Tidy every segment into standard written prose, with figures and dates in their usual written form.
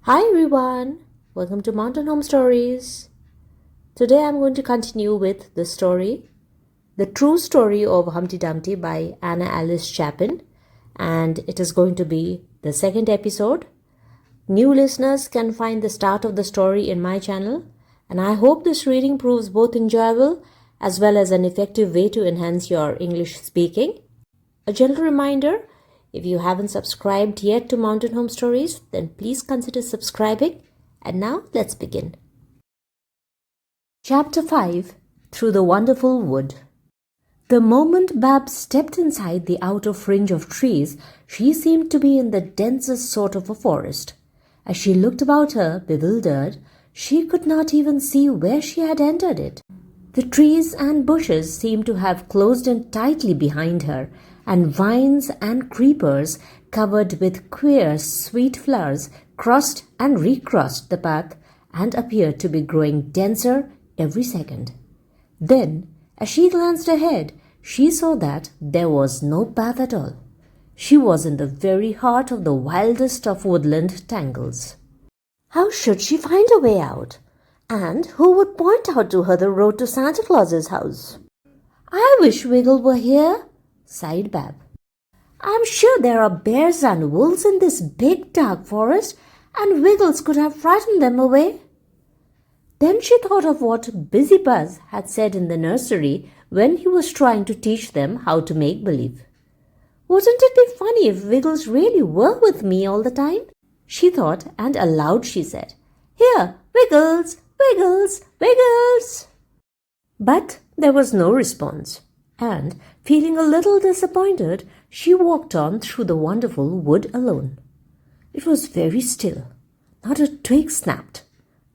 Hi everyone, welcome to Mountain Home Stories. Today I'm going to continue with the story, The True Story of Humpty Dumpty by Anna Alice Chapin, and it is going to be the second episode. New listeners can find the start of the story in my channel, and I hope this reading proves both enjoyable as well as an effective way to enhance your English speaking. A gentle reminder, if you haven't subscribed yet to Mountain Home Stories, then please consider subscribing. And now let's begin. Chapter 5, Through the Wonderful Wood. The moment Babs stepped inside the outer fringe of trees, she seemed to be in the densest sort of a forest. As she looked about her, bewildered, she could not even see where she had entered it. The trees and bushes seemed to have closed in tightly behind her, and vines and creepers covered with queer sweet flowers crossed and recrossed the path and appeared to be growing denser every second. Then, as she glanced ahead, she saw that there was no path at all. She was in the very heart of the wildest of woodland tangles. How should she find a way out? And who would point out to her the road to Santa Claus's house? "I wish Wiggle were here," sighed Bab. "I'm sure there are bears and wolves in this big dark forest, and Wiggles could have frightened them away." Then she thought of what Busy Buzz had said in the nursery when he was trying to teach them how to make believe. "Wouldn't it be funny if Wiggles really were with me all the time?" she thought, and aloud she said, "Here, Wiggles, Wiggles, Wiggles!" But there was no response, and, feeling a little disappointed, she walked on through the wonderful wood alone. It was very still. Not a twig snapped.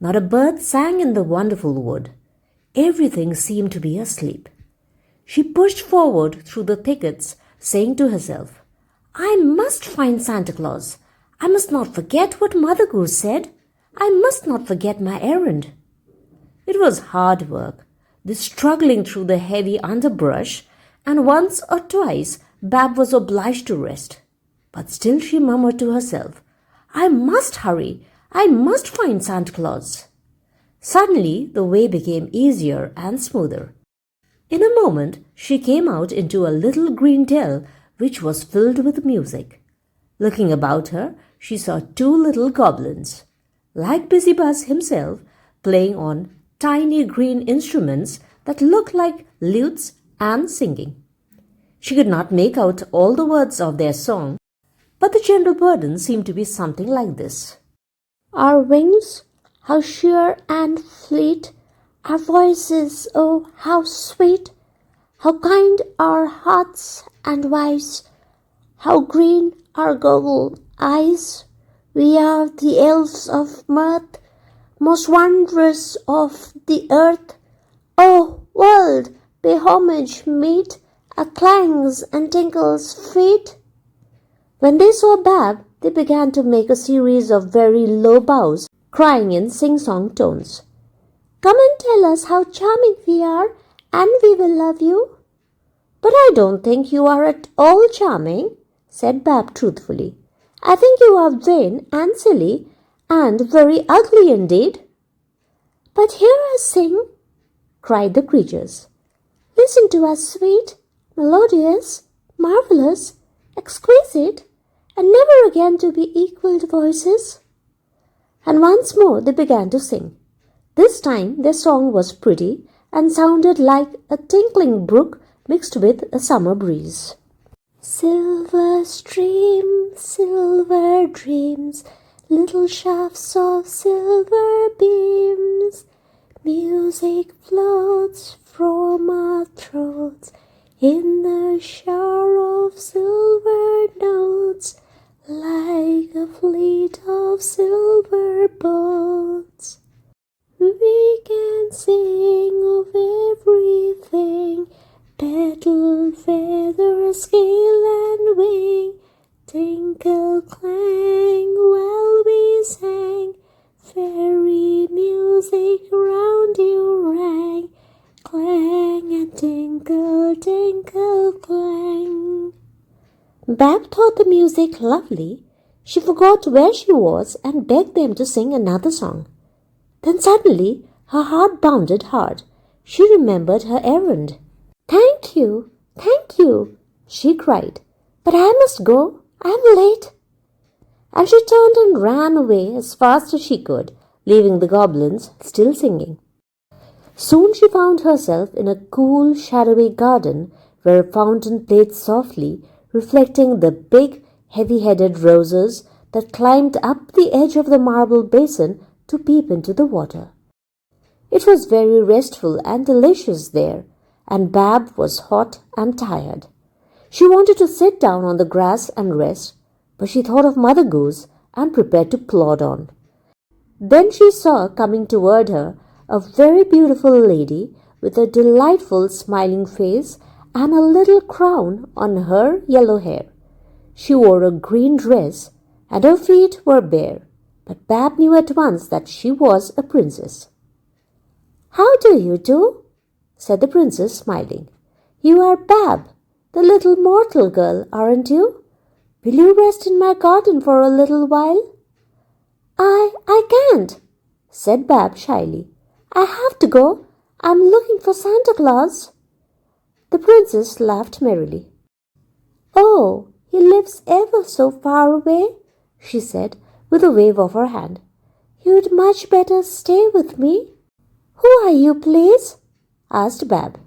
Not a bird sang in the wonderful wood. Everything seemed to be asleep. She pushed forward through the thickets, saying to herself, "I must find Santa Claus. I must not forget what Mother Goose said. I must not forget my errand." It was hard work, this struggling through the heavy underbrush, and once or twice Bab was obliged to rest. But still she murmured to herself, "I must hurry. I must find Santa Claus." Suddenly the way became easier and smoother. In a moment she came out into a little green dell which was filled with music. Looking about her, she saw two little goblins, like Busy Buzz himself, playing on tiny green instruments that looked like lutes and singing. She could not make out all the words of their song, but the general burden seemed to be something like this. "Our wings, how sure and fleet, our voices, oh, how sweet, how kind our hearts and wise, how green our goggle eyes, we are the elves of mirth, most wondrous of the earth. O world, pay homage meet, our clangs and tinkles feet." When they saw Bab, they began to make a series of very low bows, crying in sing-song tones, "Come and tell us how charming we are, and we will love you." "But I don't think you are at all charming," said Bab truthfully. "I think you are vain and silly, and very ugly indeed." "But hear us sing," cried the creatures. "Listen to us sweet, melodious, marvelous, exquisite, and never again to be equaled voices." And once more they began to sing. This time their song was pretty and sounded like a tinkling brook mixed with a summer breeze. "Silver stream, silver dreams, little shafts of silver beams, music floats from our throats in the shower of silver notes, like a fleet of silver boats. We can sing of everything, petal, feather, scale, and wing, tinkle, clang, while we sang, fairy music round you rang, clang and tinkle, tinkle, clang." Bab thought the music lovely. She forgot where she was and begged them to sing another song. Then suddenly her heart bounded hard. She remembered her errand. Thank you, she cried. But I must go. I'm late. And she turned and ran away as fast as she could, leaving the goblins still singing. Soon she found herself in a cool, shadowy garden where a fountain played softly, reflecting the big, heavy-headed roses that climbed up the edge of the marble basin to peep into the water. It was very restful and delicious there, and Bab was hot and tired. She wanted to sit down on the grass and rest, but she thought of Mother Goose and prepared to plod on. Then she saw coming toward her a very beautiful lady with a delightful smiling face and a little crown on her yellow hair. She wore a green dress and her feet were bare, but Bab knew at once that she was a princess. How do you do? Said the princess, smiling. You are Bab, the little mortal girl, aren't you? Will you rest in my garden for a little while? I can't, said Bab shyly. I have to go. I'm looking for Santa Claus. The princess laughed merrily. Oh, he lives ever so far away, she said with a wave of her hand. You'd much better stay with me. Who are you, please? Asked Bab.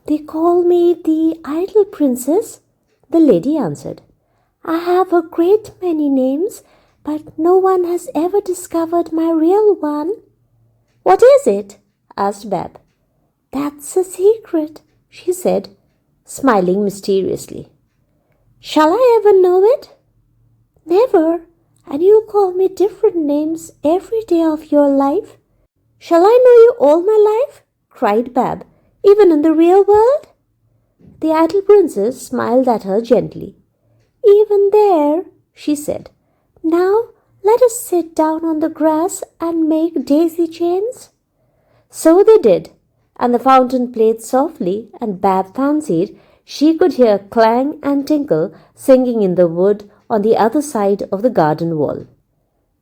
They call me the Idle Princess, the lady answered. I have a great many names, but no one has ever discovered my real one. What is it? Asked Bab. That's a secret, she said, smiling mysteriously. Shall I ever know it? Never, and you'll call me different names every day of your life. Shall I know you all my life? Cried Bab. Even in the real world? The idle princess smiled at her gently. Even there, she said. Now let us sit down on the grass and make daisy chains. So they did, and the fountain played softly, and Bab fancied she could hear clang and tinkle singing in the wood on the other side of the garden wall.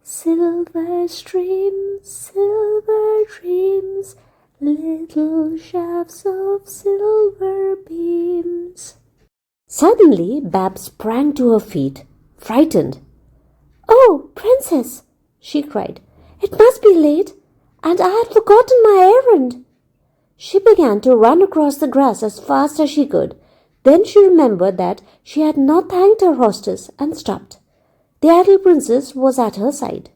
Silver streams, silver dreams, little shafts of silver beams. Suddenly Bab sprang to her feet, frightened. Oh, princess, she cried, it must be late, and I had forgotten my errand. She began to run across the grass as fast as she could. Then she remembered that she had not thanked her hostess and stopped. The idle princess was at her side.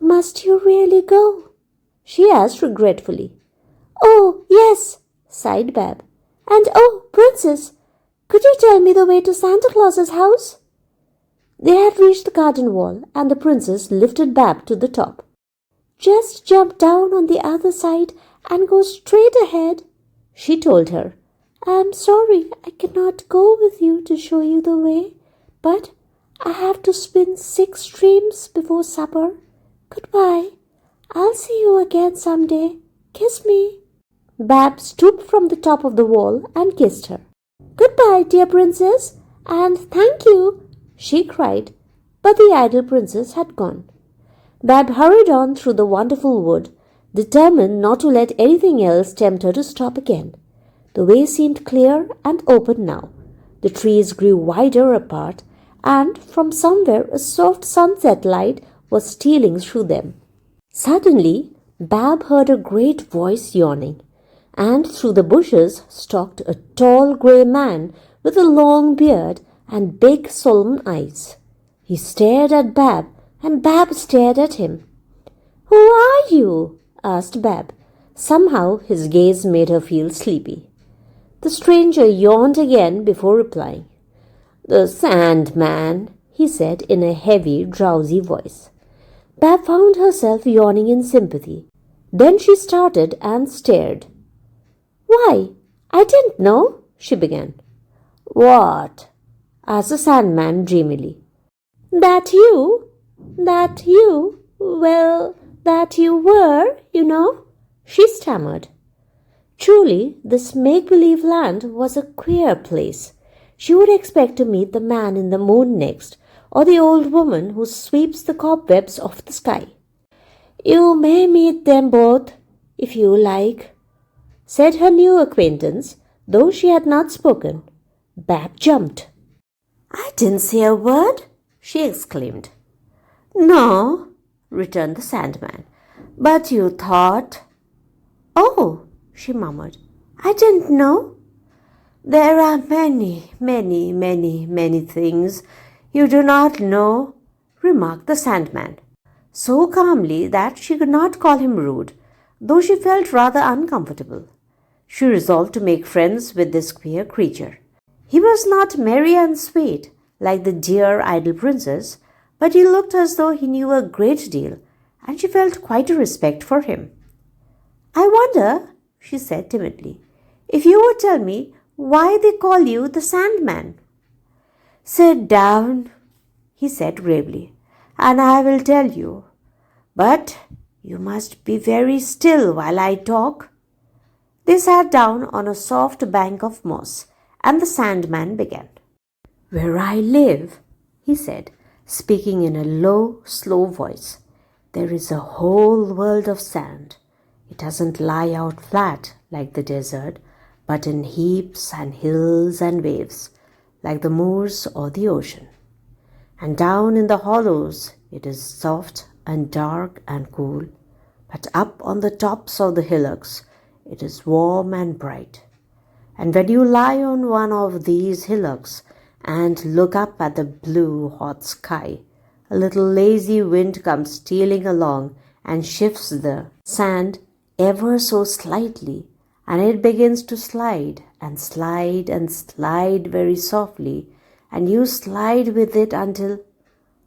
Must you really go? She asked regretfully. Oh, yes, sighed Bab. And oh, princess, could you tell me the way to Santa Claus's house? They had reached the garden wall, and the princess lifted Bab to the top. Just jump down on the other side and go straight ahead, she told her. I'm sorry I cannot go with you to show you the way, but I have to spin 6 streams before supper. Goodbye. I'll see you again someday. Kiss me. Bab stooped from the top of the wall and kissed her. Goodbye, dear princess, and thank you, she cried, but the idle princess had gone. Bab hurried on through the wonderful wood, determined not to let anything else tempt her to stop again. The way seemed clear and open now. The trees grew wider apart, and from somewhere a soft sunset light was stealing through them. Suddenly, Bab heard a great voice yawning, and through the bushes stalked a tall grey man with a long beard and big solemn eyes. He stared at Bab, and Bab stared at him. Who are you? Asked Bab. Somehow his gaze made her feel sleepy. The stranger yawned again before replying. The Sandman, he said in a heavy, drowsy voice. Bab found herself yawning in sympathy. Then she started and stared. Why, I didn't know, she began. What? Asked the Sandman dreamily. That you? That you? Well, that you were, you know, she stammered. Truly, this make-believe land was a queer place. She would expect to meet the man in the moon next, or the old woman who sweeps the cobwebs off the sky. You may meet them both, if you like, said her new acquaintance, though she had not spoken. Bab jumped. I didn't say a word, she exclaimed. No, returned the Sandman, but you thought. Oh, she murmured, I didn't know. There are many, many, many, many things you do not know, remarked the Sandman, so calmly that she could not call him rude, though she felt rather uncomfortable. She resolved to make friends with this queer creature. He was not merry and sweet, like the dear idle princess, but he looked as though he knew a great deal, and she felt quite a respect for him. I wonder, she said timidly, if you would tell me why they call you the Sandman. Sit down, he said gravely, and I will tell you. But you must be very still while I talk. They sat down on a soft bank of moss, and the Sandman began. Where I live, he said, speaking in a low, slow voice, there is a whole world of sand. It doesn't lie out flat like the desert, but in heaps and hills and waves, like the moors or the ocean. And down in the hollows it is soft and dark and cool, but up on the tops of the hillocks it is warm and bright. And when you lie on one of these hillocks and look up at the blue, hot sky, a little lazy wind comes stealing along and shifts the sand ever so slightly, and it begins to slide and slide and slide very softly, and you slide with it until,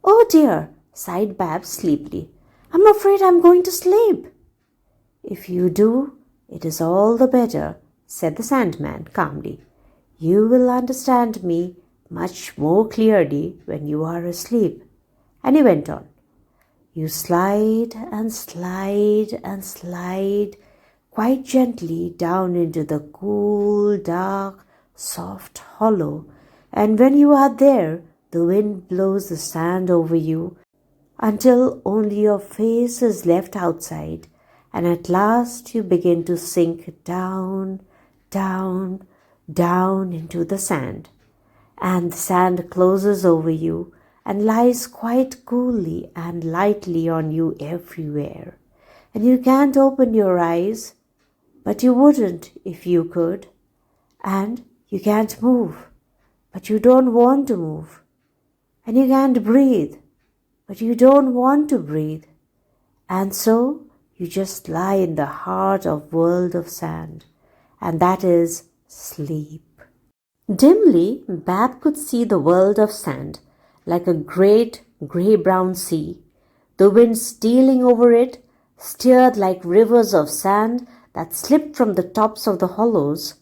oh dear, sighed Babs sleepily, I'm afraid I'm going to sleep. If you do, it is all the better, said the Sandman calmly. You will understand me much more clearly when you are asleep. And he went on. You slide and slide and slide quite gently down into the cool, dark, soft hollow, and when you are there, the wind blows the sand over you until only your face is left outside, and at last you begin to sink down, down, down into the sand, and the sand closes over you and lies quite coolly and lightly on you everywhere, and you can't open your eyes, but you wouldn't if you could, and you can't move, but you don't want to move, and you can't breathe, but you don't want to breathe, and so you just lie in the heart of world of sand, and that is sleep. Dimly, Bab could see the world of sand, like a great grey-brown sea. The wind stealing over it stirred like rivers of sand that slipped from the tops of the hollows.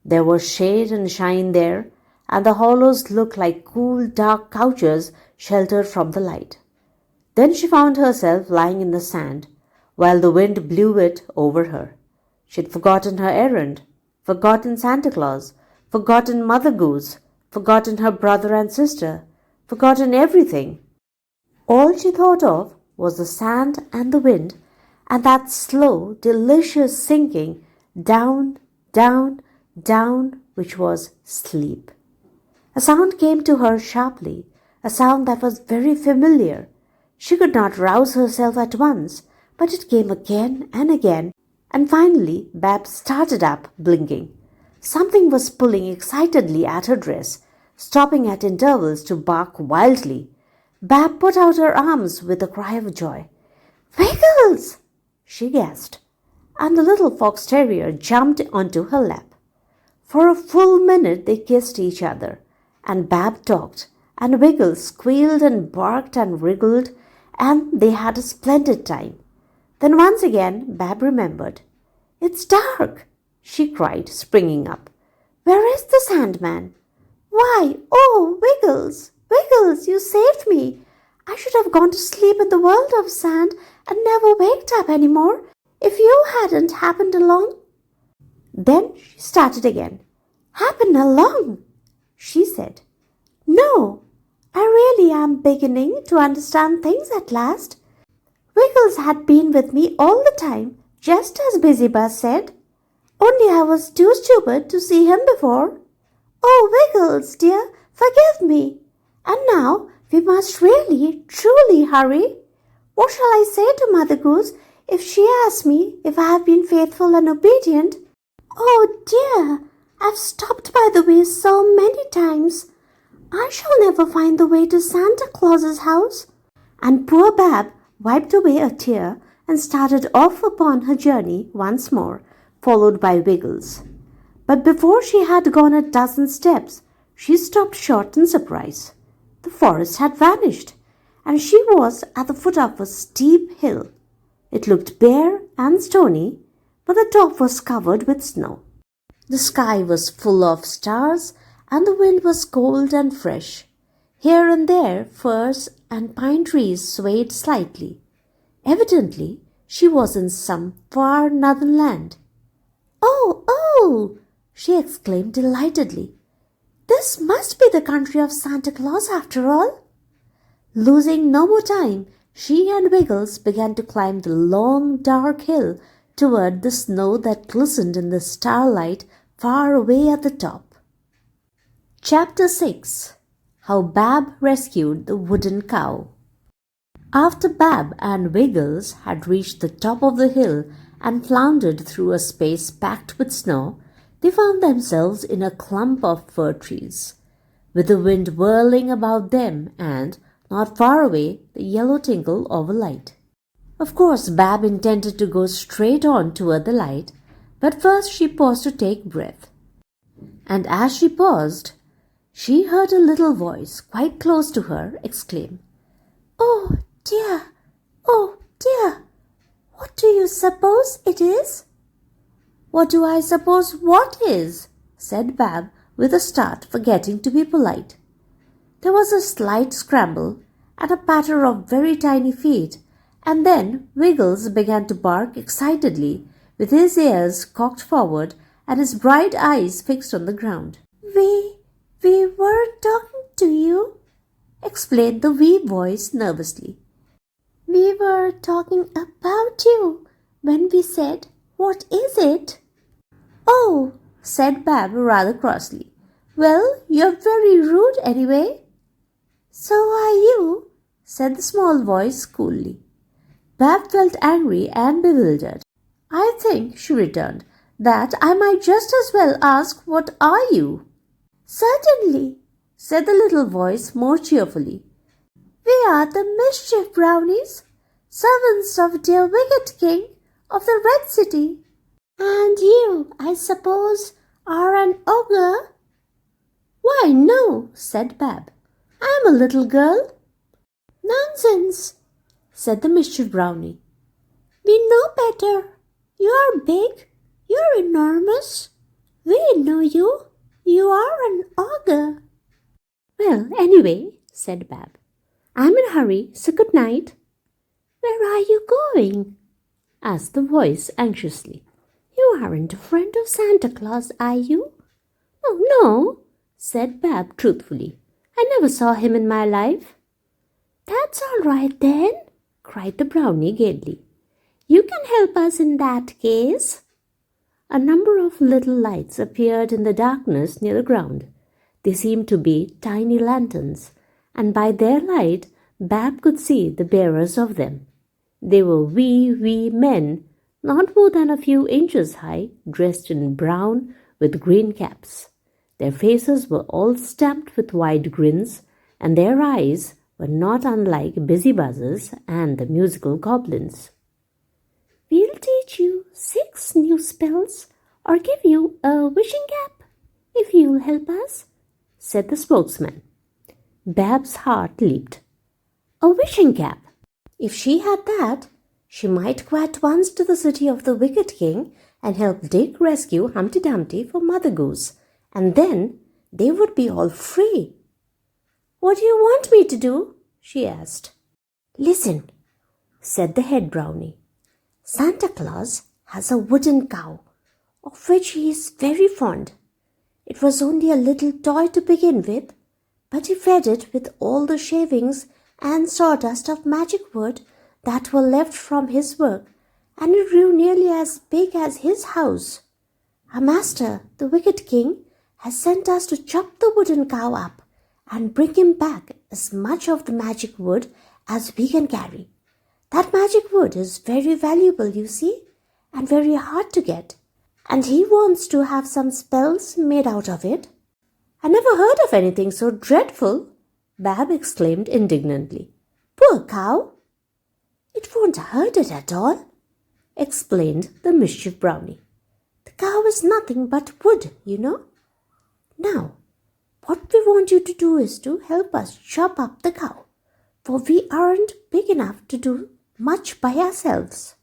There was shade and shine there, and the hollows looked like cool, dark couches sheltered from the light. Then she found herself lying in the sand, while the wind blew it over her. She had forgotten her errand, forgotten Santa Claus, forgotten Mother Goose, forgotten her brother and sister, forgotten everything. All she thought of was the sand and the wind, and that slow, delicious sinking down, down, down, which was sleep. A sound came to her sharply, a sound that was very familiar. She could not rouse herself at once, but it came again and again, and finally Bab started up, blinking. Something was pulling excitedly at her dress, stopping at intervals to bark wildly. Bab put out her arms with a cry of joy. "Wiggles!" she gasped, and the little fox terrier jumped onto her lap. For a full minute they kissed each other, and Bab talked, and Wiggles squealed and barked and wriggled, and they had a splendid time. Then once again Bab remembered. "It's dark!" she cried, springing up. "Where is the Sandman? Why, oh, Wiggles, Wiggles, you saved me! I should have gone to sleep in the world of sand and never waked up any more if you hadn't happened along." Then she started again. "Happened along," she said. "No, I really am beginning to understand things at last. Wiggles had been with me all the time, just as Busy Buzz said. Only I was too stupid to see him before. Oh, Wiggles, dear, forgive me. And now we must really, truly hurry. What shall I say to Mother Goose if she asks me if I have been faithful and obedient? Oh dear, I've stopped by the way so many times. I shall never find the way to Santa Claus's house. And poor Bab wiped away a tear and started off upon her journey once more, followed by Wiggles. But before she had gone a dozen steps, she stopped short in surprise. The forest had vanished, and she was at the foot of a steep hill. It looked bare and stony, but the top was covered with snow. The sky was full of stars, and the wind was cold and fresh. Here and there firs and pine trees swayed slightly. Evidently, she was in some far northern land. "Oh, oh!" she exclaimed delightedly. "This must be the country of Santa Claus after all." Losing no more time, she and Wiggles began to climb the long, dark hill toward the snow that glistened in the starlight far away at the top. Chapter 6. How Bab Rescued the Wooden Cow. After Bab and Wiggles had reached the top of the hill and floundered through a space packed with snow, they found themselves in a clump of fir trees, with the wind whirling about them and, not far away, the yellow tinkle of a light. Of course, Bab intended to go straight on toward the light, but first she paused to take breath. And as she paused, she heard a little voice quite close to her exclaim, "Oh dear, oh dear, what do you suppose it is?" "What do I suppose what is?" said Bab with a start, forgetting to be polite. There was a slight scramble and a patter of very tiny feet, and then Wiggles began to bark excitedly, with his ears cocked forward and his bright eyes fixed on the ground. We were talking to you," explained the wee voice nervously. "We were talking about you when we said, 'What is it?'" "Oh," said Bab rather crossly. "Well, you're very rude anyway." "So are you," said the small voice coolly. Bab felt angry and bewildered. "I think," she returned, "that I might just as well ask, 'What are you?'" "Certainly," said the little voice more cheerfully. "We are the Mischief Brownies, servants of dear Wicked King of the Red City. And you, I suppose, are an ogre?" "Why, no," said Bab. "I'm a little girl." "Nonsense," said the Mischief Brownie. "We know better. You're big. You're enormous. We know you. You are an ogre." "Well, anyway," said Bab, "I'm in a hurry, so good night." "Where are you going?" asked the voice anxiously. "You aren't a friend of Santa Claus, are you?" "Oh, no," said Bab truthfully. "I never saw him in my life." "That's all right then," cried the brownie gaily. "You can help us in that case." A number of little lights appeared in the darkness near the ground. They seemed to be tiny lanterns, and by their light Bab could see the bearers of them. They were wee men, not more than a few inches high, dressed in brown with green caps. Their faces were all stamped with wide grins, and their eyes were not unlike Busy Buzz's and the musical goblins. "We'll teach you 6 new spells, or give you a wishing cap, if you'll help us," said the spokesman. Bab's heart leaped. A wishing cap! If she had that, she might go at once to the city of the Wicked King and help Dick rescue Humpty Dumpty for Mother Goose, and then they would be all free. "What do you want me to do?" she asked. "Listen," said the head brownie. "Santa Claus has a wooden cow, of which he is very fond. It was only a little toy to begin with, but he fed it with all the shavings and sawdust of magic wood that were left from his work, and it grew nearly as big as his house. Our master, the wicked king, has sent us to chop the wooden cow up and bring him back as much of the magic wood as we can carry. That magic wood is very valuable, you see, and very hard to get, and he wants to have some spells made out of it." "I never heard of anything so dreadful," Bab exclaimed indignantly. "Poor cow!" "It won't hurt it at all," explained the mischief brownie. "The cow is nothing but wood, you know. Now, what we want you to do is to help us chop up the cow, for we aren't big enough to do much by ourselves."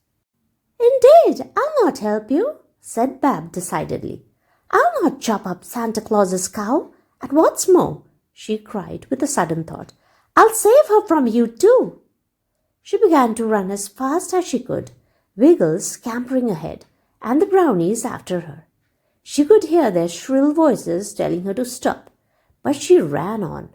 "Indeed, I'll not help you," said Bab decidedly. "I'll not chop up Santa Claus's cow, and what's more," she cried with a sudden thought, "I'll save her from you too." She began to run as fast as she could, Wiggles scampering ahead, and the brownies after her. She could hear their shrill voices telling her to stop, but she ran on.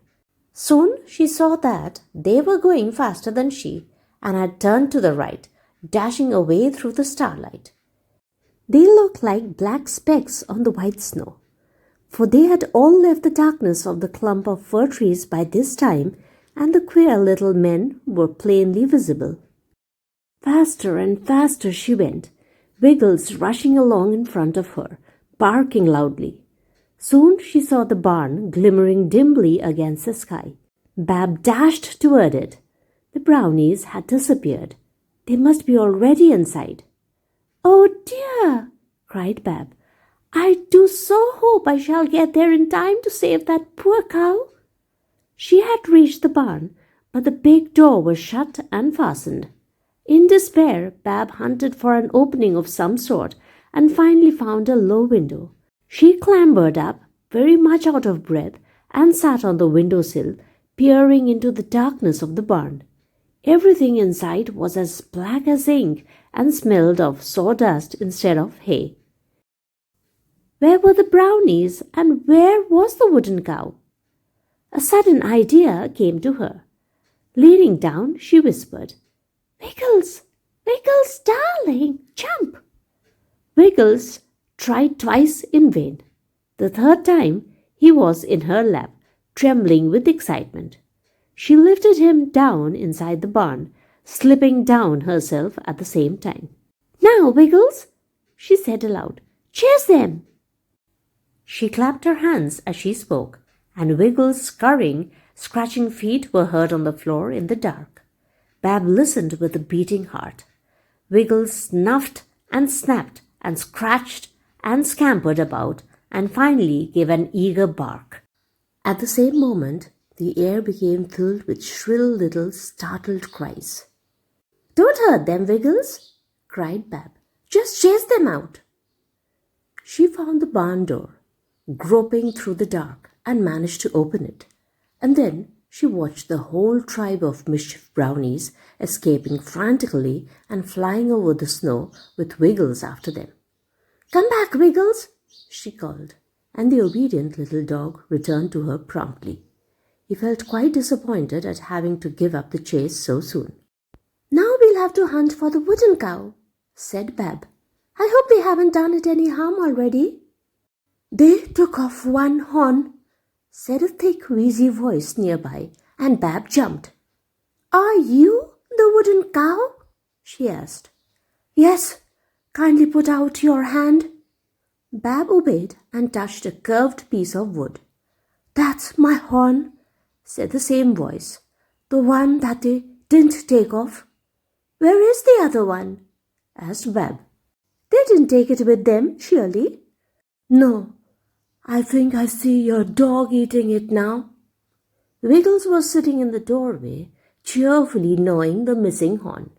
Soon she saw that they were going faster than she, and had turned to the right, dashing away through the starlight. They looked like black specks on the white snow, for they had all left the darkness of the clump of fir trees by this time, and the queer little men were plainly visible. Faster and faster she went, Wiggles rushing along in front of her, barking loudly. Soon she saw the barn glimmering dimly against the sky. Bab dashed toward it. The brownies had disappeared. They must be already inside. "Oh dear!" cried Bab. "I do so hope I shall get there in time to save that poor cow." She had reached the barn, but the big door was shut and fastened. In despair, Bab hunted for an opening of some sort and finally found a low window. She clambered up, very much out of breath, and sat on the windowsill, peering into the darkness of the barn. Everything inside was as black as ink and smelled of sawdust instead of hay. Where were the brownies, and where was the wooden cow? A sudden idea came to her. Leaning down, she whispered, "Wiggles, Wiggles, darling, jump!" Wiggles tried twice in vain. The third time, he was in her lap, trembling with excitement. She lifted him down inside the barn, slipping down herself at the same time. "Now, Wiggles," she said aloud, "chase them!" She clapped her hands as she spoke, and Wiggles' scurrying, scratching feet were heard on the floor in the dark. Bab listened with a beating heart. Wiggles snuffed and snapped and scratched and scampered about, and finally gave an eager bark. At the same moment, the air became filled with shrill little startled cries. "Don't hurt them, Wiggles," cried Bab. "Just chase them out." She found the barn door, groping through the dark, and managed to open it. And then she watched the whole tribe of mischief brownies escaping frantically and flying over the snow with Wiggles after them. "Come back, Wiggles," she called, and the obedient little dog returned to her promptly. He felt quite disappointed at having to give up the chase so soon. "Now we'll have to hunt for the wooden cow," said Bab. "I hope they haven't done it any harm already." "They took off one horn," said a thick, wheezy voice nearby, and Bab jumped. "Are you the wooden cow?" she asked. "Yes. Kindly put out your hand." Bab obeyed and touched a curved piece of wood. "That's my horn," said the same voice, "the one that they didn't take off." "Where is the other one?" asked Bab. "They didn't take it with them, surely?" "No. I think I see your dog eating it now." Wiggles was sitting in the doorway, cheerfully gnawing the missing horn.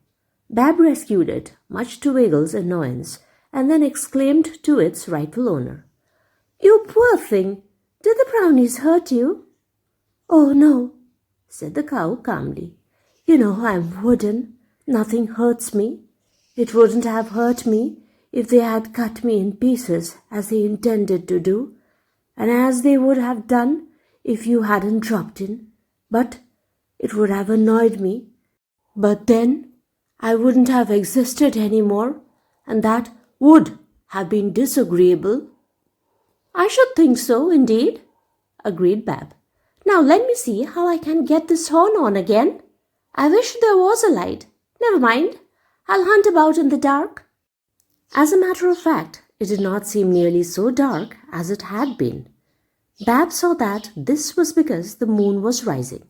Bab rescued it, much to Wiggles' annoyance, and then exclaimed to its rightful owner, "You poor thing! Did the brownies hurt you?" "Oh, no," said the cow calmly. "You know I'm wooden. Nothing hurts me. It wouldn't have hurt me if they had cut me in pieces as they intended to do, and as they would have done if you hadn't dropped in, but it would have annoyed me. But then I wouldn't have existed anymore, and that would have been disagreeable." "I should think so, indeed," agreed Bab. "Now let me see how I can get this horn on again. I wish there was a light. Never mind, I'll hunt about in the dark." As a matter of fact, it did not seem nearly so dark as it had been. Bab saw that this was because the moon was rising.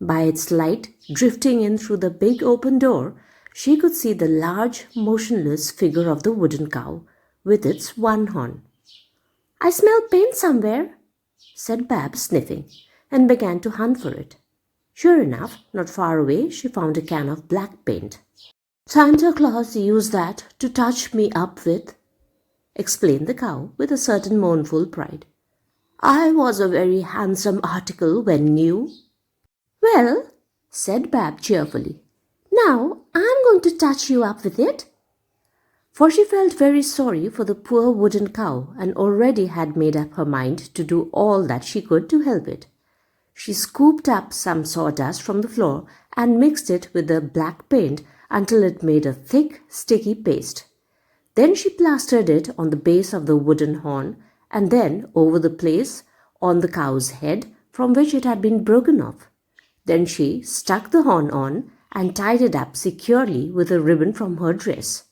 By its light drifting in through the big open door, she could see the large, motionless figure of the wooden cow with its one horn. "I smell paint somewhere," said Bab, sniffing, and began to hunt for it. Sure enough, not far away she found a can of black paint. "Santa Claus used that to touch me up with," explained the cow with a certain mournful pride. "I was a very handsome article when new." "Well," said Bab cheerfully, "now I'm going to touch you up with it." For she felt very sorry for the poor wooden cow and already had made up her mind to do all that she could to help it. She scooped up some sawdust from the floor and mixed it with the black paint until it made a thick, sticky paste. Then she plastered it on the base of the wooden horn and then over the place on the cow's head from which it had been broken off. Then she stuck the horn on and tied it up securely with a ribbon from her dress.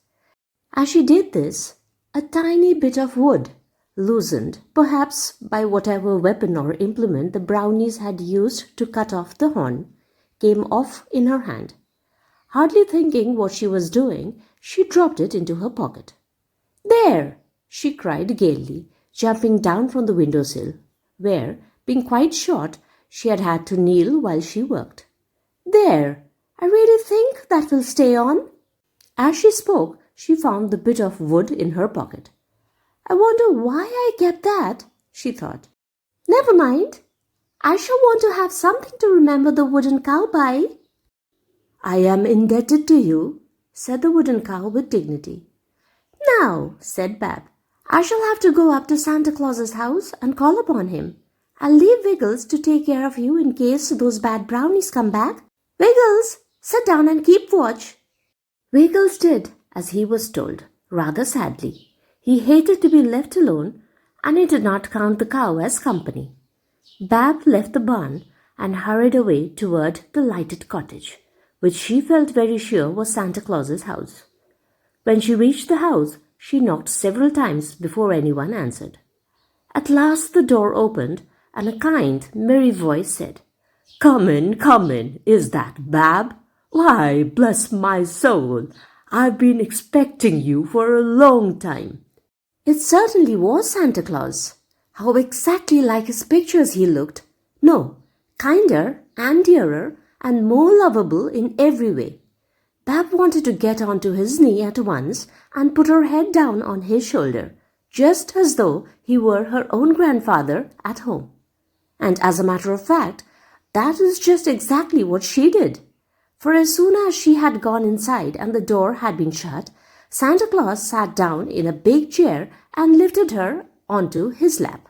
As she did this, a tiny bit of wood, loosened perhaps by whatever weapon or implement the brownies had used to cut off the horn, came off in her hand. Hardly thinking what she was doing, she dropped it into her pocket. "There!" she cried gaily, jumping down from the windowsill, where, being quite short, she had had to kneel while she worked. "There! I really think that will stay on." As she spoke, she found the bit of wood in her pocket. "I wonder why I kept that," she thought. "Never mind. I shall want to have something to remember the wooden cow by." "I am indebted to you," said the wooden cow with dignity. "Now," said Bab, "I shall have to go up to Santa Claus's house and call upon him. I'll leave Wiggles to take care of you in case those bad brownies come back. Wiggles, sit down and keep watch." Wiggles did as he was told, rather sadly. He hated to be left alone, and he did not count the cow as company. Bab left the barn and hurried away toward the lighted cottage, which she felt very sure was Santa Claus's house. When she reached the house, she knocked several times before anyone answered. At last the door opened, and a kind, merry voice said, come in, is that Bab? Why, bless my soul, I've been expecting you for a long time." It certainly was Santa Claus. How exactly like his pictures he looked. No, kinder and dearer and more lovable in every way. Bab wanted to get onto his knee at once and put her head down on his shoulder, just as though he were her own grandfather at home. And as a matter of fact, that was just exactly what she did. For as soon as she had gone inside and the door had been shut, Santa Claus sat down in a big chair and lifted her onto his lap.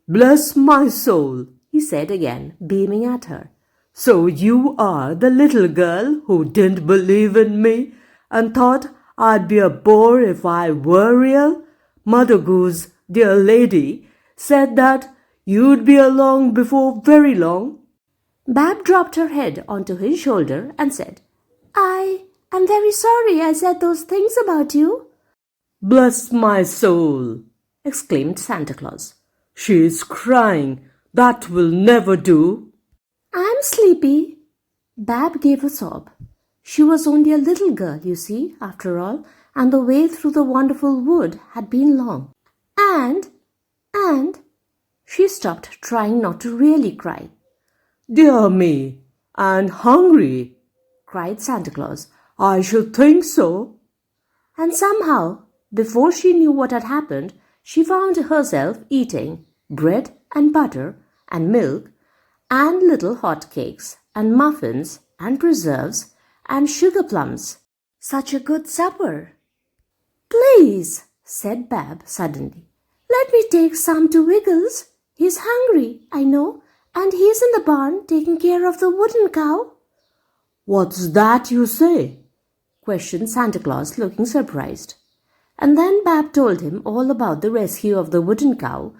"Bless my soul," he said again, beaming at her. "So you are the little girl who didn't believe in me and thought I'd be a bore if I were real? Mother Goose, dear lady, said that you'd be along before very long." Bab dropped her head onto his shoulder and said, "I am very sorry I said those things about you." "Bless my soul," exclaimed Santa Claus. "She's crying. That will never do." "I'm sleepy." Bab gave a sob. She was only a little girl, you see, after all, and the way through the wonderful wood had been long. And, she stopped, trying not to really cry. "Dear me, and hungry," cried Santa Claus. "I should think so." And somehow, before she knew what had happened, she found herself eating bread and butter and milk and little hot cakes and muffins and preserves and sugar plums. Such a good supper. "Please," said Bab suddenly, "let me take some to Wiggles. He's hungry, I know, And he's in the barn taking care of the wooden cow. What's that you say? Questioned Santa Claus, looking surprised. And then Bab told him all about the rescue of the wooden cow,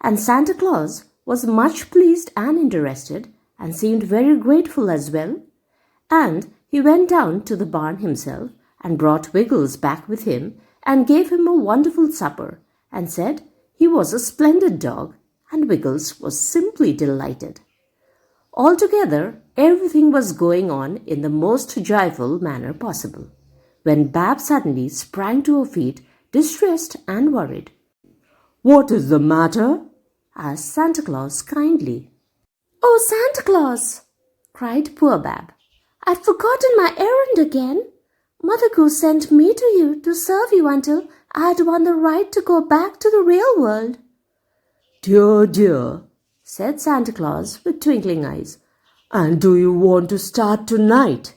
and Santa Claus was much pleased and interested and seemed very grateful as well. And he went down to the barn himself and brought Wiggles back with him and gave him a wonderful supper and said he was a splendid dog, and Wiggles was simply delighted. Altogether, everything was going on in the most joyful manner possible, when Bab suddenly sprang to her feet, distressed and worried. "What is the matter?" asked Santa Claus kindly. "Oh, Santa Claus!" cried poor Bab. "I'd forgotten my errand again. Mother Goose sent me to you to serve you until I had won the right to go back to the real world." "Dear, dear," said Santa Claus with twinkling eyes. "And do you want to start tonight?"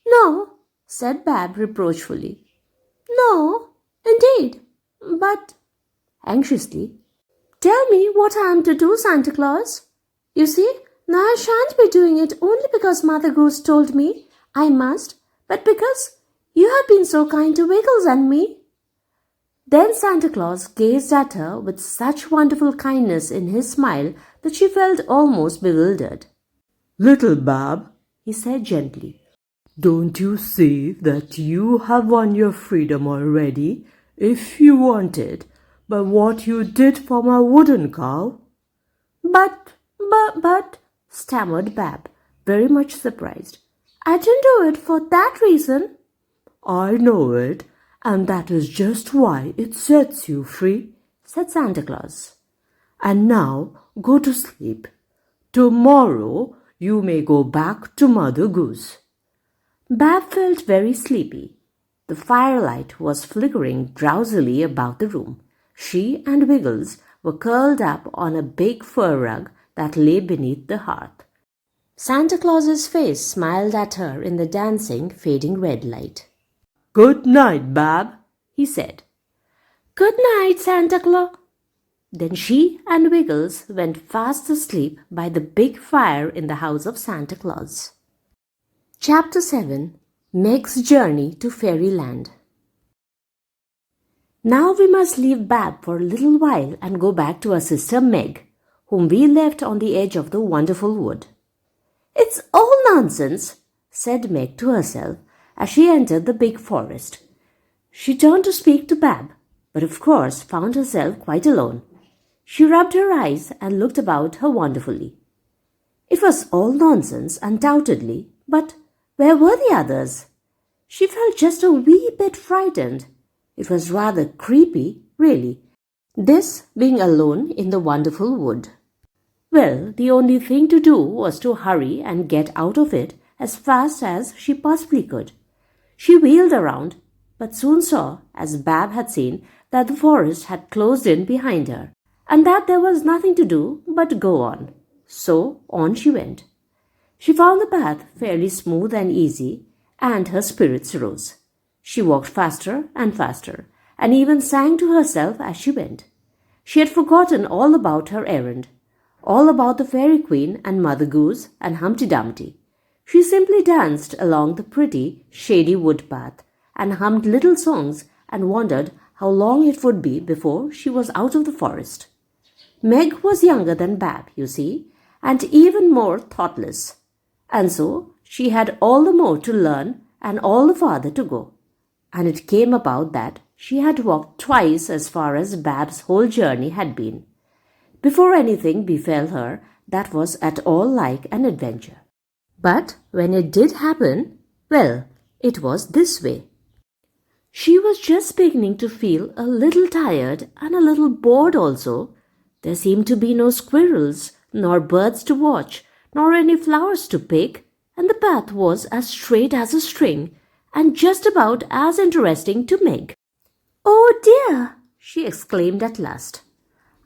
"No," said Bab reproachfully. "No, indeed. But," anxiously, "tell me what I am to do, Santa Claus. You see, now I shan't be doing it only because Mother Goose told me I must, but because you have been so kind to Wiggles and me." Then Santa Claus gazed at her with such wonderful kindness in his smile that she felt almost bewildered. "Little Bab," he said gently, "don't you see that you have won your freedom already, if you want it, by what you did for my wooden cow?" But, stammered Bab, very much surprised. "I didn't do it for that reason." "I know it, and that is just why it sets you free," said Santa Claus. "And now go to sleep. Tomorrow you may go back to Mother Goose." Bab felt very sleepy. The firelight was flickering drowsily about the room. She and Wiggles were curled up on a big fur rug that lay beneath the hearth. Santa Claus's face smiled at her in the dancing, fading red light. "Good night, Bab," he said. "Good night, Santa Claus." Then she and Wiggles went fast asleep by the big fire in the house of Santa Claus. Chapter 7. Meg's Journey to Fairyland. Now we must leave Bab for a little while and go back to our sister Meg, whom we left on the edge of the wonderful wood. "It's all nonsense," said Meg to herself as she entered the big forest. She turned to speak to Bab, but of course found herself quite alone. She rubbed her eyes and looked about her wonderfully. It was all nonsense, undoubtedly, but where were the others? She felt just a wee bit frightened. It was rather creepy, really, this being alone in the wonderful wood. Well, the only thing to do was to hurry and get out of it as fast as she possibly could. She wheeled around, but soon saw, as Bab had seen, that the forest had closed in behind her, and that there was nothing to do but go on. So on she went. She found the path fairly smooth and easy, and her spirits rose. She walked faster and faster, and even sang to herself as she went. She had forgotten all about her errand, all about the Fairy Queen and Mother Goose and Humpty Dumpty. She simply danced along the pretty, shady wood path and hummed little songs and wondered how long it would be before she was out of the forest. Meg was younger than Bab, you see, and even more thoughtless, and so she had all the more to learn and all the farther to go. And it came about that she had walked twice as far as Bab's whole journey had been, before anything befell her that was at all like an adventure. But when it did happen, well, it was this way. She was just beginning to feel a little tired and a little bored also. There seemed to be no squirrels, nor birds to watch, nor any flowers to pick, and the path was as straight as a string, and just about as interesting to Meg. "Oh dear," she exclaimed at last.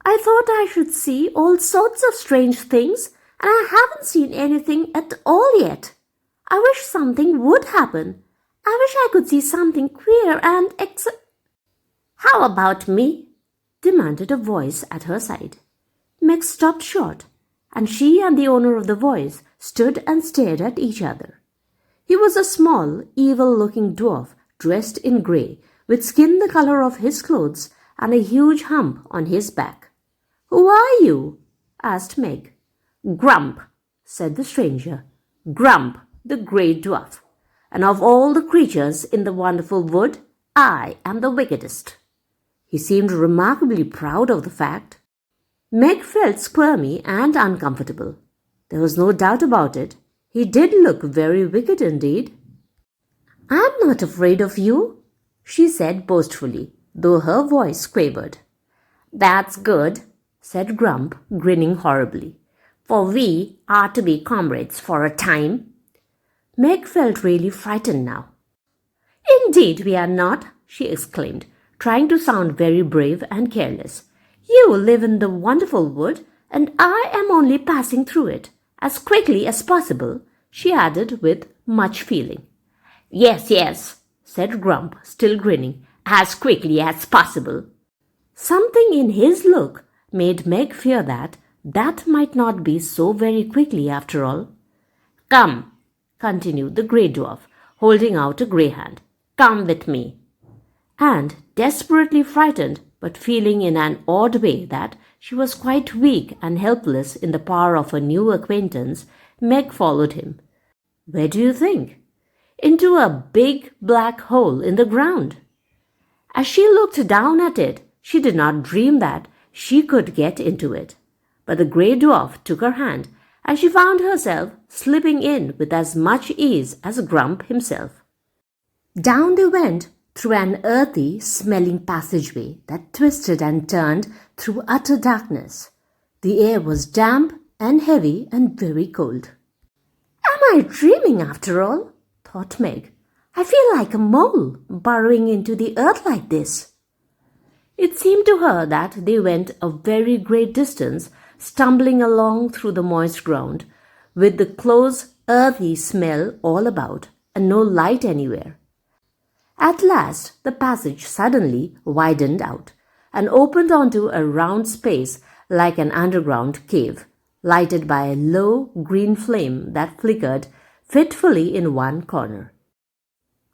"I thought I should see all sorts of strange things, and I haven't seen anything at all yet. I wish something would happen. I wish I could see something queer and "How about me?" demanded a voice at her side. Meg stopped short, and she and the owner of the voice stood and stared at each other. He was a small, evil-looking dwarf dressed in grey, with skin the colour of his clothes and a huge hump on his back. "Who are you?" asked Meg. "Grump," said the stranger. "Grump, the grey dwarf. And of all the creatures in the wonderful wood, I am the wickedest." He seemed remarkably proud of the fact. Meg felt squirmy and uncomfortable. There was no doubt about it. He did look very wicked indeed. "I'm not afraid of you," she said boastfully, though her voice quavered. "That's good," said Grump, grinning horribly, "for we are to be comrades for a time." Meg felt really frightened now. "Indeed we are not," she exclaimed, trying to sound very brave and careless. "You live in the wonderful wood, and I am only passing through it, as quickly as possible," she added with much feeling. "Yes, yes," said Grump, still grinning, "as quickly as possible." Something in his look made Meg fear that might not be so very quickly after all. "Come," continued the grey dwarf, holding out a grey hand. "Come with me." And, desperately frightened, but feeling in an odd way that she was quite weak and helpless in the power of a new acquaintance, Meg followed him. Where do you think? Into a big black hole in the ground. As she looked down at it, she did not dream that she could get into it. But the grey dwarf took her hand, and she found herself slipping in with as much ease as Grump himself. Down they went through an earthy, smelling passageway that twisted and turned through utter darkness. The air was damp and heavy and very cold. "Am I dreaming after all?" thought Meg. "I feel like a mole burrowing into the earth like this." It seemed to her that they went a very great distance, stumbling along through the moist ground, with the close, earthy smell all about, and no light anywhere. At last the passage suddenly widened out, and opened onto a round space like an underground cave, lighted by a low green flame that flickered fitfully in one corner.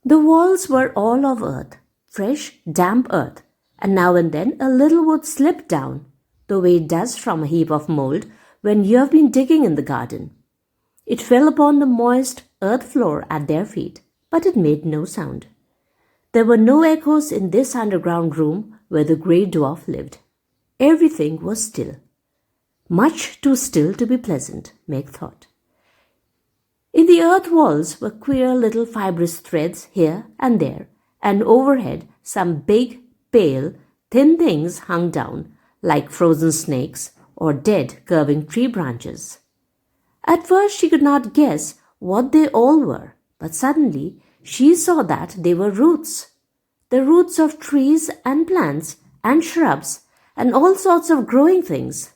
The walls were all of earth, fresh, damp earth, and now and then a little wood slipped down, the way it does from a heap of mold when you have been digging in the garden. It fell upon the moist earth floor at their feet, but it made no sound. There were no echoes in this underground room where the grey dwarf lived. Everything was still. Much too still to be pleasant, Meg thought. In the earth walls were queer little fibrous threads here and there, and overhead some big, pale, thin things hung down, like frozen snakes or dead, curving tree branches. At first she could not guess what they all were, but suddenly she saw that they were roots. The roots of trees and plants and shrubs and all sorts of growing things.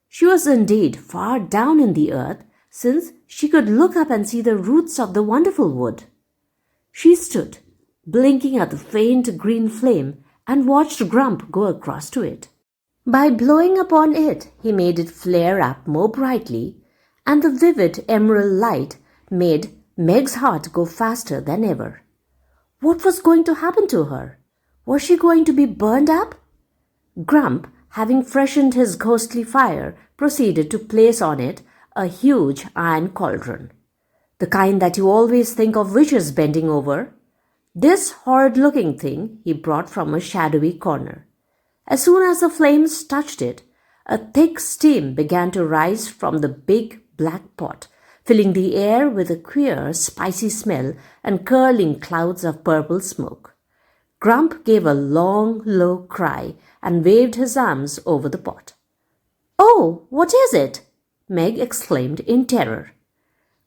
She was indeed far down in the earth, since she could look up and see the roots of the wonderful wood. She stood, blinking at the faint green flame, and watched Grump go across to it. By blowing upon it, he made it flare up more brightly, and the vivid emerald light made Meg's heart go faster than ever. What was going to happen to her? Was she going to be burned up? Grump, having freshened his ghostly fire, proceeded to place on it a huge iron cauldron, the kind that you always think of witches bending over. This horrid-looking thing he brought from a shadowy corner. As soon as the flames touched it, a thick steam began to rise from the big black pot, filling the air with a queer, spicy smell and curling clouds of purple smoke. Grump gave a long, low cry and waved his arms over the pot. "Oh, what is it?" Meg exclaimed in terror.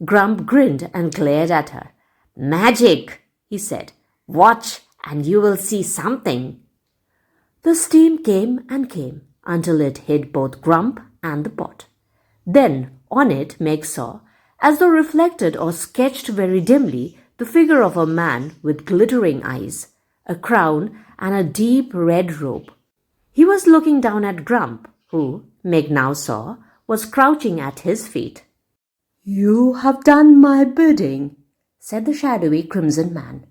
Grump grinned and glared at her. "Magic," he said. "Watch, and you will see something." The steam came and came until it hid both Grump and the pot. Then, on it, Meg saw, as though reflected or sketched very dimly, the figure of a man with glittering eyes, a crown, and a deep red robe. He was looking down at Grump, who, Meg now saw, was crouching at his feet. "You have done my bidding," said the shadowy Crimson Man.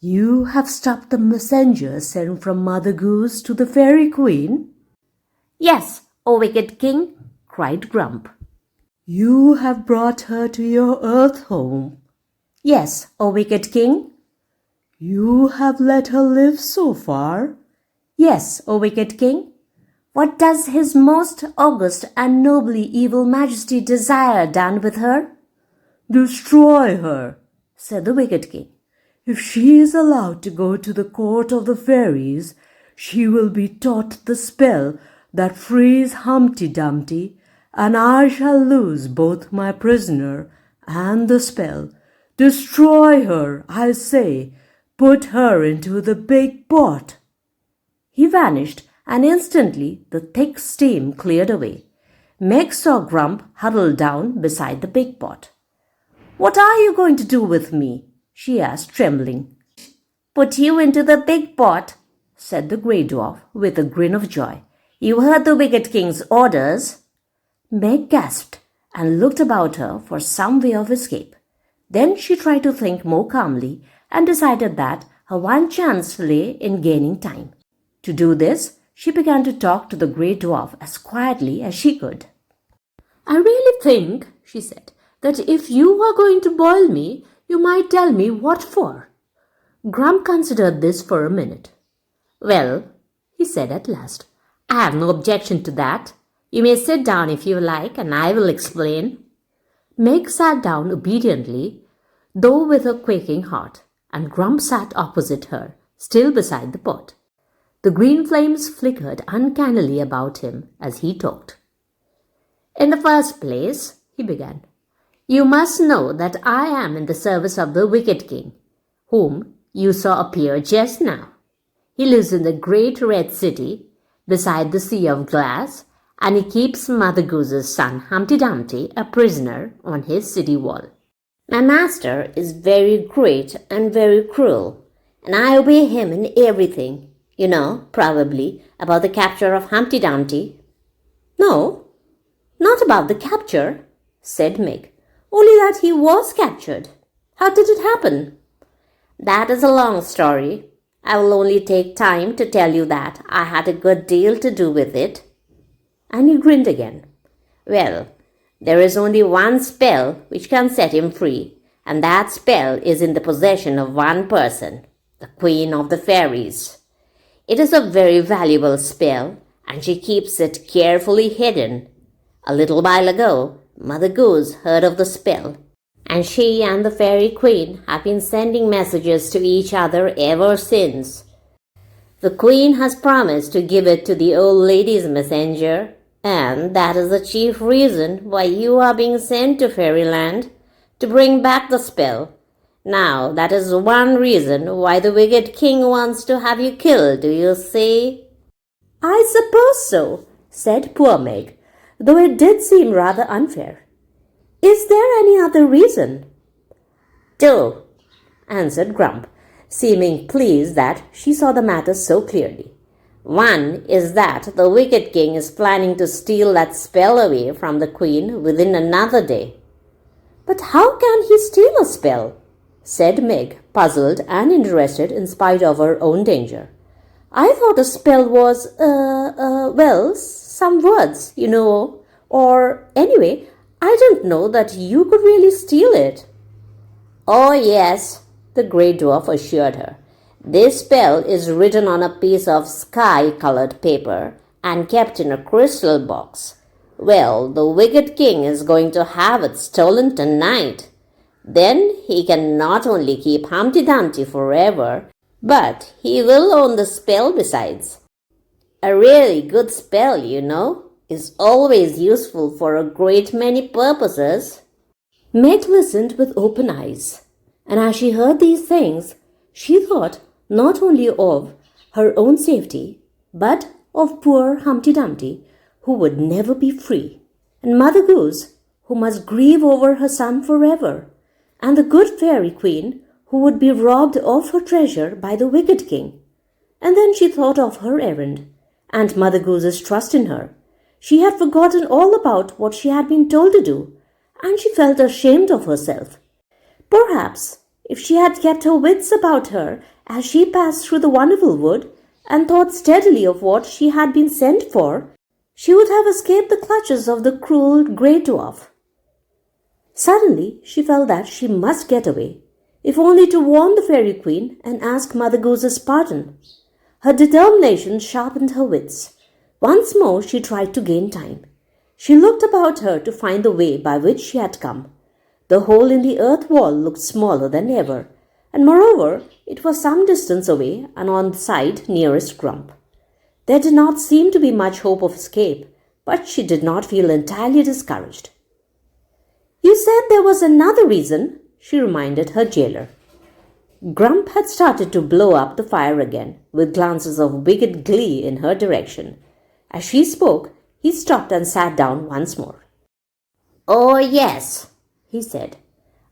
"You have stopped the messenger sent from Mother Goose to the Fairy Queen?" "Yes, O wicked king," cried Grump. "You have brought her to your earth home?" "Yes, O wicked king." "You have let her live so far?" "Yes, O wicked king." "What does his most august and nobly evil majesty desire done with her?" "Destroy her," said the wicked king. "If she is allowed to go to the court of the fairies, she will be taught the spell that frees Humpty Dumpty, and I shall lose both my prisoner and the spell. Destroy her, I say. Put her into the big pot." He vanished, and instantly the thick steam cleared away. Meg saw Grump huddled down beside the big pot. "What are you going to do with me?" she asked, trembling. "Put you into the big pot," said the grey dwarf with a grin of joy. "You heard the wicked king's orders." Meg gasped and looked about her for some way of escape. Then she tried to think more calmly and decided that her one chance lay in gaining time. To do this, she began to talk to the grey dwarf as quietly as she could. "I really think," she said, "that if you are going to boil me, you might tell me what for." Grump considered this for a minute. "Well," he said at last, "I have no objection to that. You may sit down if you like, and I will explain." Meg sat down obediently, though with a quaking heart, and Grump sat opposite her, still beside the pot. The green flames flickered uncannily about him as he talked. "In the first place," he began, "you must know that I am in the service of the wicked king, whom you saw appear just now. He lives in the great red city, beside the sea of glass, and he keeps Mother Goose's son Humpty Dumpty a prisoner on his city wall. My master is very great and very cruel, and I obey him in everything. You know, probably, about the capture of Humpty Dumpty." "No, not about the capture," said Meg. "Only that he was captured. How did it happen?" "That is a long story. I will only take time to tell you that I had a good deal to do with it." And he grinned again. "Well, there is only one spell which can set him free, and that spell is in the possession of one person, the Queen of the Fairies. It is a very valuable spell, and she keeps it carefully hidden. A little while ago, Mother Goose heard of the spell, and she and the Fairy Queen have been sending messages to each other ever since. The Queen has promised to give it to the old lady's messenger, and that is the chief reason why you are being sent to Fairyland, to bring back the spell. Now, that is one reason why the wicked king wants to have you killed, do you see?" "I suppose so," said poor Meg, though it did seem rather unfair. "Is there any other reason?" "Two," answered Grump, seeming pleased that she saw the matter so clearly. "One is that the wicked king is planning to steal that spell away from the queen within another day." "But how can he steal a spell?" said Meg, puzzled and interested in spite of her own danger. "I thought a spell was, well, some words, you know, or anyway, I didn't know that you could really steal it." "Oh, yes," the grey dwarf assured her. "This spell is written on a piece of sky-colored paper and kept in a crystal box. Well, the wicked king is going to have it stolen tonight. Then he can not only keep Humpty Dumpty forever, but he will own the spell besides. A really good spell, you know, is always useful for a great many purposes." Meg listened with open eyes, and as she heard these things, she thought not only of her own safety, but of poor Humpty Dumpty, who would never be free, and Mother Goose, who must grieve over her son forever, and the good fairy queen, who would be robbed of her treasure by the wicked king. And then she thought of her errand, and Mother Goose's trust in her. She had forgotten all about what she had been told to do, and she felt ashamed of herself. Perhaps if she had kept her wits about her as she passed through the wonderful wood and thought steadily of what she had been sent for, she would have escaped the clutches of the cruel grey dwarf. Suddenly she felt that she must get away, if only to warn the fairy queen and ask Mother Goose's pardon. Her determination sharpened her wits. Once more she tried to gain time. She looked about her to find the way by which she had come. The hole in the earth wall looked smaller than ever, and moreover it was some distance away and on the side nearest Grump. There did not seem to be much hope of escape, but she did not feel entirely discouraged. "You said there was another reason," she reminded her jailer. Grump had started to blow up the fire again, with glances of wicked glee in her direction. As she spoke, he stopped and sat down once more. "Oh, yes," he said.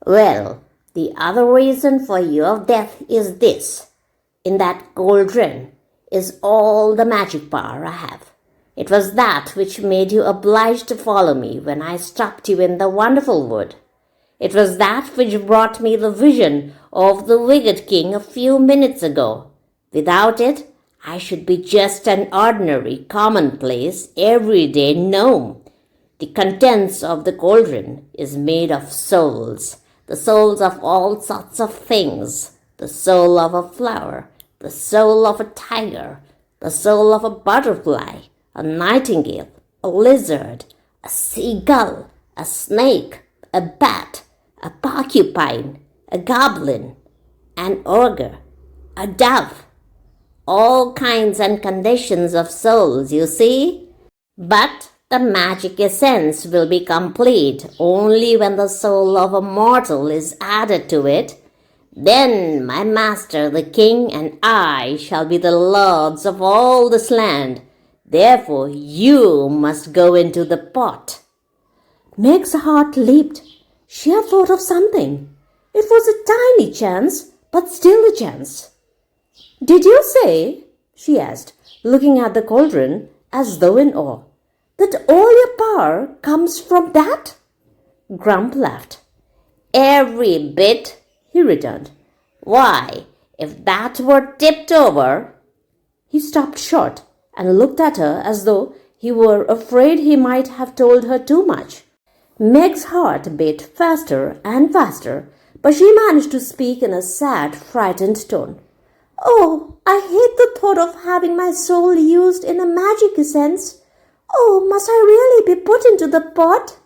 "Well, the other reason for your death is this. In that cauldron is all the magic power I have. It was that which made you obliged to follow me when I stopped you in the wonderful wood. It was that which brought me the vision of the wicked king a few minutes ago. Without it, I should be just an ordinary, commonplace, everyday gnome. The contents of the cauldron is made of souls, the souls of all sorts of things, the soul of a flower, the soul of a tiger, the soul of a butterfly, a nightingale, a lizard, a seagull, a snake, a bat, a porcupine, a goblin, an ogre, a dove, all kinds and conditions of souls, you see. But the magic essence will be complete only when the soul of a mortal is added to it. Then my master the king and I shall be the lords of all this land. Therefore you must go into the pot." Meg's heart leaped. She had thought of something. It was a tiny chance, but still a chance. "Did you say," she asked, looking at the cauldron as though in awe, "that all your power comes from that?" Grump laughed. "Every bit," he returned. "Why, if that were tipped over—" He stopped short and looked at her as though he were afraid he might have told her too much. Meg's heart beat faster and faster, but she managed to speak in a sad, frightened tone. "Oh, I hate the thought of having my soul used in a magic essence. Oh, must I really be put into the pot?"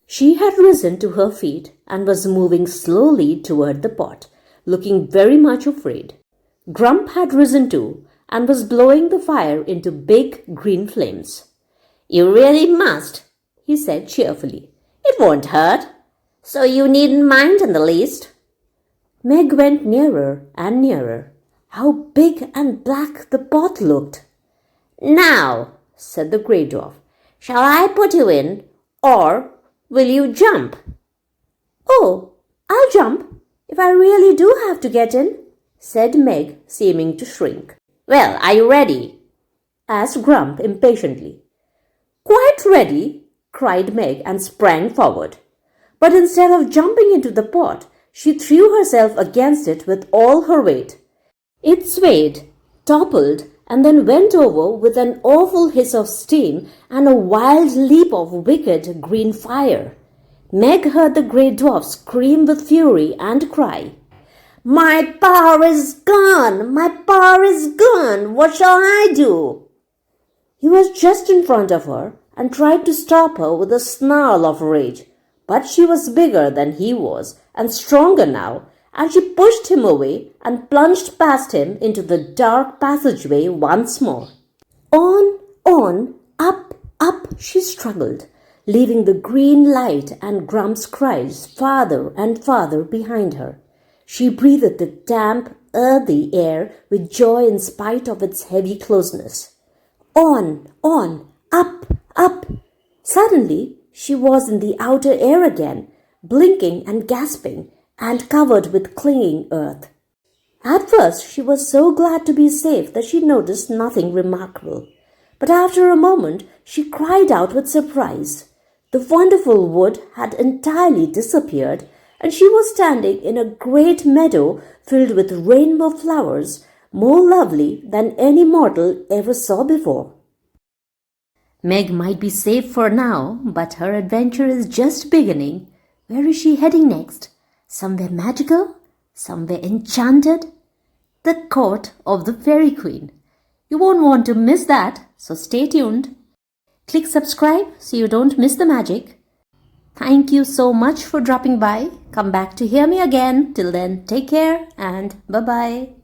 She had risen to her feet and was moving slowly toward the pot, looking very much afraid. Grump had risen too and was blowing the fire into big green flames. "You really must," he said cheerfully. "It won't hurt, so you needn't mind in the least." Meg went nearer and nearer. How big and black the pot looked! "Now," said the grey dwarf, "shall I put you in, or will you jump?" "Oh, I'll jump, if I really do have to get in," said Meg, seeming to shrink. "Well, are you ready?" asked Grump impatiently. "Quite ready," cried Meg and sprang forward. But instead of jumping into the pot, she threw herself against it with all her weight. It swayed, toppled, and then went over with an awful hiss of steam and a wild leap of wicked green fire. Meg heard the grey dwarf scream with fury and cry, "My power is gone! My power is gone! What shall I do?" He was just in front of her and tried to stop her with a snarl of rage, but she was bigger than he was and stronger now, and she pushed him away and plunged past him into the dark passageway once more. On, up she struggled, leaving the green light and Grump's cries farther and farther behind her. She breathed the damp, earthy air with joy in spite of its heavy closeness. On, up. Suddenly she was in the outer air again, blinking and gasping, and covered with clinging earth. At first she was so glad to be safe that she noticed nothing remarkable. But after a moment, she cried out with surprise. The wonderful wood had entirely disappeared, and she was standing in a great meadow filled with rainbow flowers, more lovely than any mortal ever saw before. Meg might be safe for now, but her adventure is just beginning. Where is she heading next? Somewhere magical? Somewhere enchanted? The court of the Fairy Queen. You won't want to miss that, so stay tuned. Click subscribe so you don't miss the magic. Thank you so much for dropping by. Come back to hear me again. Till then, take care and bye-bye.